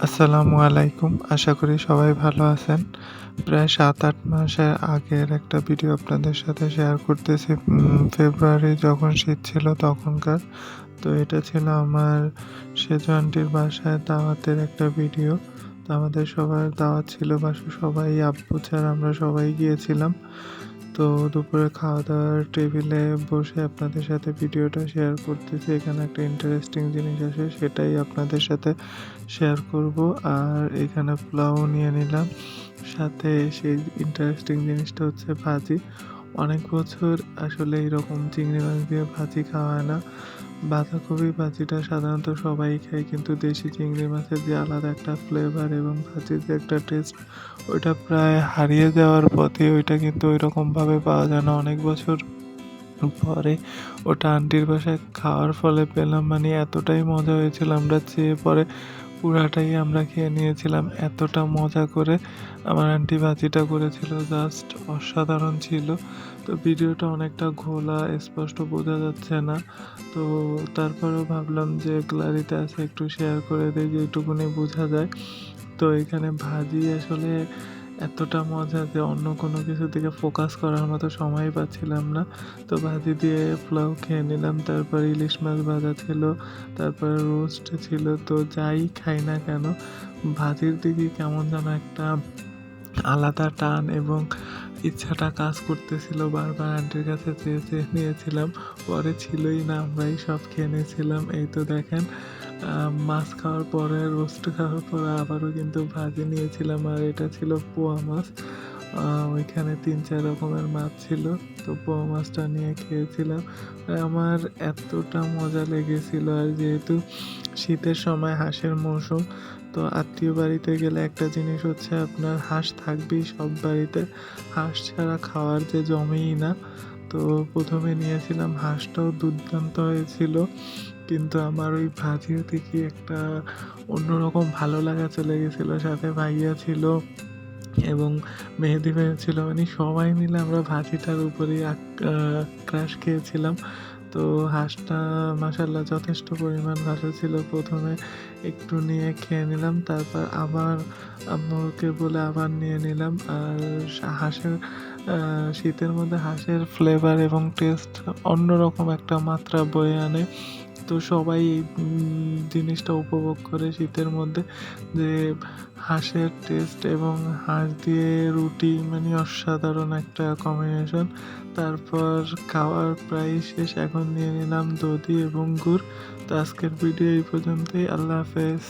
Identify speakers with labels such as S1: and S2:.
S1: আসসালামু আলাইকুম। আশা করি সবাই ভালো আছেন। প্রায় ৭-৮ মাসের আগের একটা ভিডিও আপনাদের সাথে শেয়ার করতেছি। ফেব্রুয়ারি যখন শীত ছিল তখনকার। তো এটা ছিল আমার সেজু আন্টির বাসায় দাওয়াতের একটা ভিডিও। তো আমাদের সবার দাওয়াত ছিল, বাসায় সবাই, আব্বু ছাড়া আমরা সবাই গিয়েছিলাম। তো দুপুরে খাওয়া-দাওয়ার টেবিলে বসে আপনাদের সাথে ভিডিওটা শেয়ার করতেছি। এখানে একটা ইন্টারেস্টিং জিনিস আছে, সেটাই আপনাদের সাথে শেয়ার করব। আর এখানে পোলাও নিয়ে নিলাম। সাথে সেই ইন্টারেস্টিং জিনিসটা হচ্ছে ভাজি। অনেক বছর আসলে এরকম চিংড়ি মাছ দিয়ে ভাজি খাওয়া হয় না। বাঁধাকপি ভাজিটা সাধারণত সবাই খায়, কিন্তু দেশি চিংড়ি মাছের যে আলাদা একটা ফ্লেভার এবং ভাজির যে একটা টেস্ট, ওইটা প্রায় হারিয়ে যাওয়ার পথে। ওইটা কিন্তু ওইরকমভাবে পাওয়া যায় না। অনেক বছর পরে ওটা আন্টির বাসায় খাওয়ার ফলে পেলাম, মানে এতটাই মজা হয়েছিল, আমরা চেয়ে পরে পুরাটাই আমরা খেয়ে নিয়েছিলাম। এতটা মজা করে আমার আন্টি ভাজিটা করেছিল, জাস্ট অসাধারণ ছিল। তো ভিডিওটা অনেকটা ঘোলা, স্পষ্ট বোঝা যাচ্ছে না। তো তারপরেও ভাবলাম যে গ্যালারিতে আছে, একটু শেয়ার করে দেই যেটুকুনি বোঝা যায়। তো এখানে ভাজি আসলে এতটা মজা যে অন্য কোনো কিছুর দিকে ফোকাস করার মতো সময়ই পাচ্ছিলাম না। তো ভাজি দিয়ে পোলাও খেয়ে নিলাম। তারপর ইলিশ মাছ ভাজা ছিল, তারপরে রোস্ট ছিল। তো যাই খাই না কেন, ভাজির দিকে কেমন যেন একটা আলাদা টান এবং ইচ্ছাটা কাজ করতেছিল। বারবার আন্টির কাছে চেয়ে চেয়ে নিয়েছিলাম। পরে ছিলই না, আমরাই সব খেয়ে নিয়েছিলাম। এই তো দেখেন, মাছ খাওয়ার পরে, রোস্ট খাওয়ার পরে আবারও কিন্তু ভাজি নিয়েছিলাম। আর এটা ছিল পোয়া মাছ। ওইখানে ৩-৪ রকমের মাছ ছিল। তো পোয়া মাছটা নিয়ে খেয়েছিলাম। আমার এতটা মজা লেগেছিল। আর যেহেতু শীতের সময় হাঁসের মৌসুম, তো আত্মীয় বাড়িতে গেলে একটা জিনিস হচ্ছে, আপনার হাঁস থাকবেই সব বাড়িতে। হাঁস ছাড়া খাওয়ার যে জমেই না। তো প্রথমে নিয়েছিলাম, হাঁসটাও দুর্দান্ত হয়েছিল। কিন্তু আমার ওই ভাজির দিকে একটা অন্যরকম ভালো লাগা চলে গেছিল। সাথে ভাইয়া ছিল এবং মেহেদি ভাইয়া ছিল। মানে সবাই মিলে আমরা ভাজিটার উপরেই ক্রাশ খেয়েছিলাম। তো হাঁসটা মাশাআল্লাহ যথেষ্ট পরিমাণ ভালো ছিল। প্রথমে একটু নিয়ে খেয়ে নিলাম, তারপর আবার আম্মুকে বলে আবার নিয়ে নিলাম। আর হাঁসের শীতের মধ্যে হাঁসের ফ্লেভার এবং টেস্ট অন্যরকম একটা মাত্রা বয়ে আনে। তো সবাই এই জিনিসটা উপভোগ করে শীতের মধ্যে, যে হাঁসের টেস্ট এবং হাঁস দিয়ে রুটি, মানে অসাধারণ একটা কম্বিনেশন। তারপর খাওয়ার প্রায় শেষ, এখন নিয়ে নিলাম দধি এবং গুড়। তো আজকের ভিডিও এই পর্যন্তই। আল্লাহ হাফেজ।